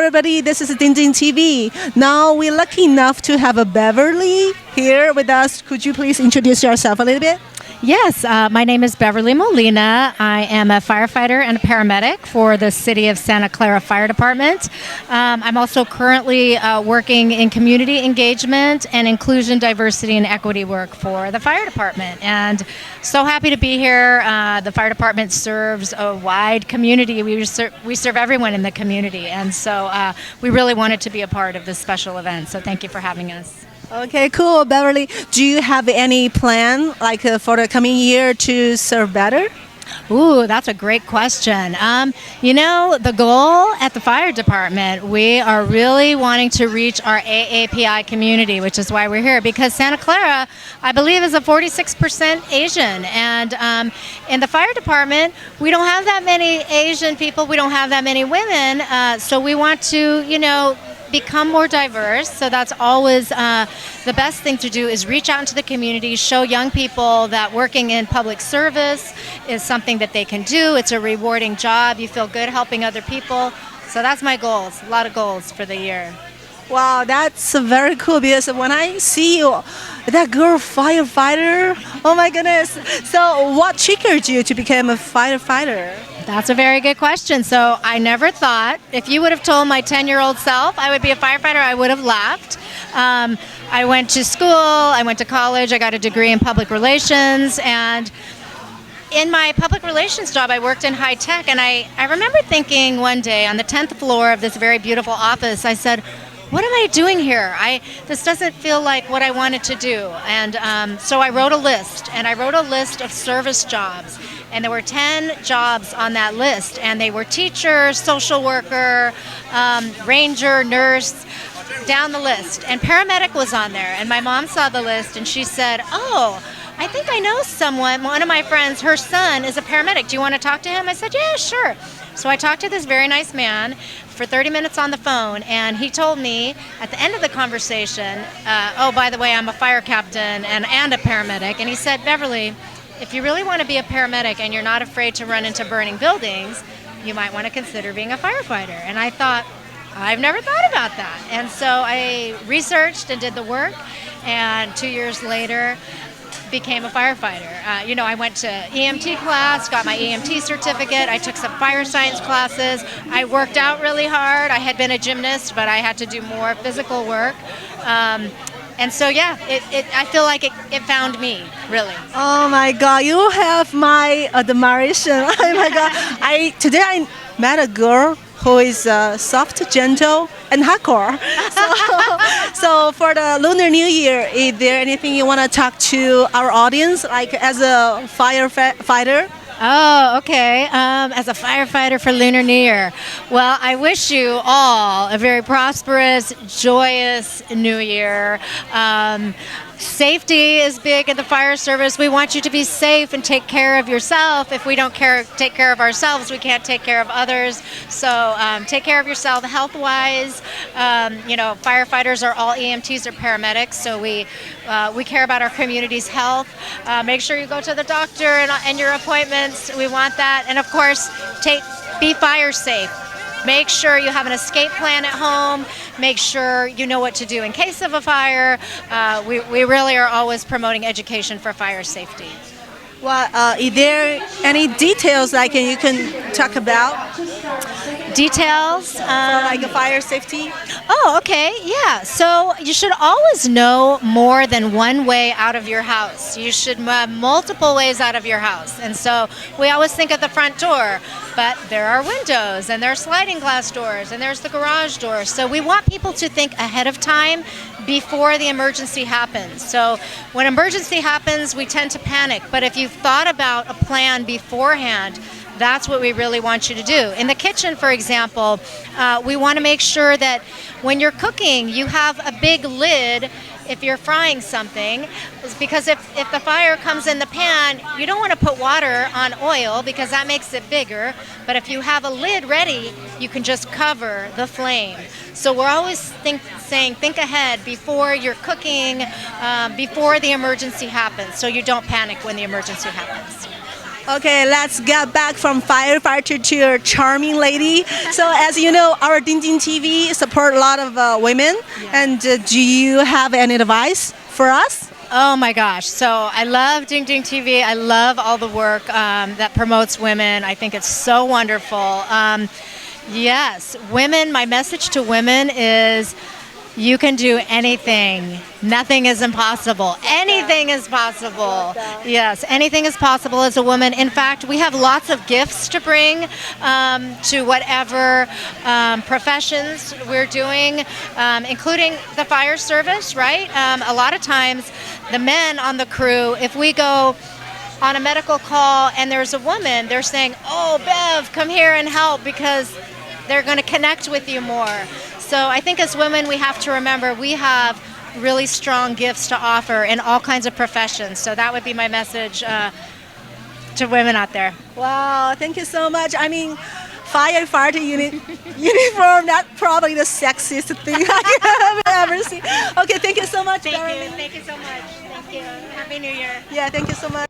everybody. This is Ding Ding TV. Now we're lucky enough to have a Beverly here with us. Could you please introduce yourself a little bit? Yes, my name is Beverly Molina. I am a firefighter and a paramedic for the City of Santa Clara Fire Department. I'm also currently working in community engagement and inclusion, diversity, and equity work for the fire department. And so happy to be here. The fire department serves a wide community. We serve everyone in the community. And so we really wanted to be a part of this special event. So thank you for having us. Okay, cool, Beverly. Do you have any plan, like for the coming year, to serve better? Ooh, that's a great question. The goal at the fire department, we are really wanting to reach our AAPI community, which is why we're here, because Santa Clara, I believe, is a 46% Asian. And in the fire department, we don't have that many Asian people. We don't have that many women. So we want to, become more diverse. So that's always the best thing to do, is reach out into the community, show young people that working in public service is something that they can do. It's a rewarding job. You feel good helping other people. So that's my goals, a lot of goals for the year. Wow, that's very cool, because when I see you, that girl firefighter, oh my goodness. So what triggered you to become a firefighter? That's a very good question. So I never thought, if you would have told my 10-year-old self I would be a firefighter, I would have laughed. I went to school, I went to college, I got a degree in public relations, and in my public relations job, I worked in high tech, and I remember thinking one day on the 10th floor of this very beautiful office, I said, what am I doing here? This doesn't feel like what I wanted to do. And so I wrote a list, and I wrote a list of service jobs. And there were 10 jobs on that list, and they were teacher, social worker, ranger, nurse, down the list. And paramedic was on there. And my mom saw the list, and she said, oh, I think I know someone, one of my friends, her son is a paramedic. Do you want to talk to him? I said, yeah, sure. So I talked to this very nice man for 30 minutes on the phone, and he told me at the end of the conversation, oh, by the way, I'm a fire captain and a paramedic. And he said, Beverly, if you really want to be a paramedic and you're not afraid to run into burning buildings, you might want to consider being a firefighter. And I thought, I've never thought about that. And so I researched and did the work, and 2 years later, became a firefighter. I went to EMT class, got my EMT certificate. I took some fire science classes. I worked out really hard. I had been a gymnast, but I had to do more physical work. And so, yeah, I feel like it found me, really. Oh my God, you have my admiration. Oh my God. Today I met a girl who is soft, gentle, and hardcore. So for the Lunar New Year, is there anything you want to talk to our audience, like as a firefighter? Oh, okay. As a firefighter for Lunar New Year, well, I wish you all a very prosperous, joyous New Year. Safety is big in the fire service. We want you to be safe and take care of yourself. If we don't take care of ourselves, we can't take care of others. So take care of yourself health-wise. Firefighters are all EMTs or paramedics, so we care about our community's health. Make sure you go to the doctor and your appointments. We want that. And of course, be fire safe. Make sure you have an escape plan at home. Make sure you know what to do in case of a fire. We really are always promoting education for fire safety. Well, is there any details you can talk about? Details? Like a fire safety? Oh, okay, yeah. So you should always know more than one way out of your house. You should have multiple ways out of your house. And so we always think of the front door, but there are windows, and there are sliding glass doors, and there's the garage door. So we want people to think ahead of time before the emergency happens. So when emergency happens, we tend to panic. But if you've thought about a plan beforehand, that's what we really want you to do. In the kitchen, for example, we want to make sure that when you're cooking, you have a big lid if you're frying something, because if the fire comes in the pan, you don't want to put water on oil because that makes it bigger. But if you have a lid ready, you can just cover the flame. So we're always saying think ahead before you're cooking, before the emergency happens, so you don't panic when the emergency happens. Okay, let's get back from firefighter to a charming lady. So, as you know, our Ding Ding TV support a lot of women. And do you have any advice for us? Oh my gosh. So I love Ding Ding TV. I love all the work that promotes women. I think it's so wonderful. Yes, women, my message to women is you can do anything. Nothing is impossible. Anything is possible. Yes, anything is possible as a woman. In fact, we have lots of gifts to bring to whatever professions we're doing, including the fire service, right? A lot of times, the men on the crew, if we go on a medical call and there's a woman, they're saying, "Oh, Bev, come here and help," because they're going to connect with you more. So I think as women, we have to remember we have really strong gifts to offer in all kinds of professions. So that would be my message to women out there. Wow, thank you so much. I mean, firefighter uniform, that's probably the sexiest thing I have ever seen. Okay, thank you so much, Beverly. Thank you so much. Thank you. Happy New Year. Yeah, thank you so much.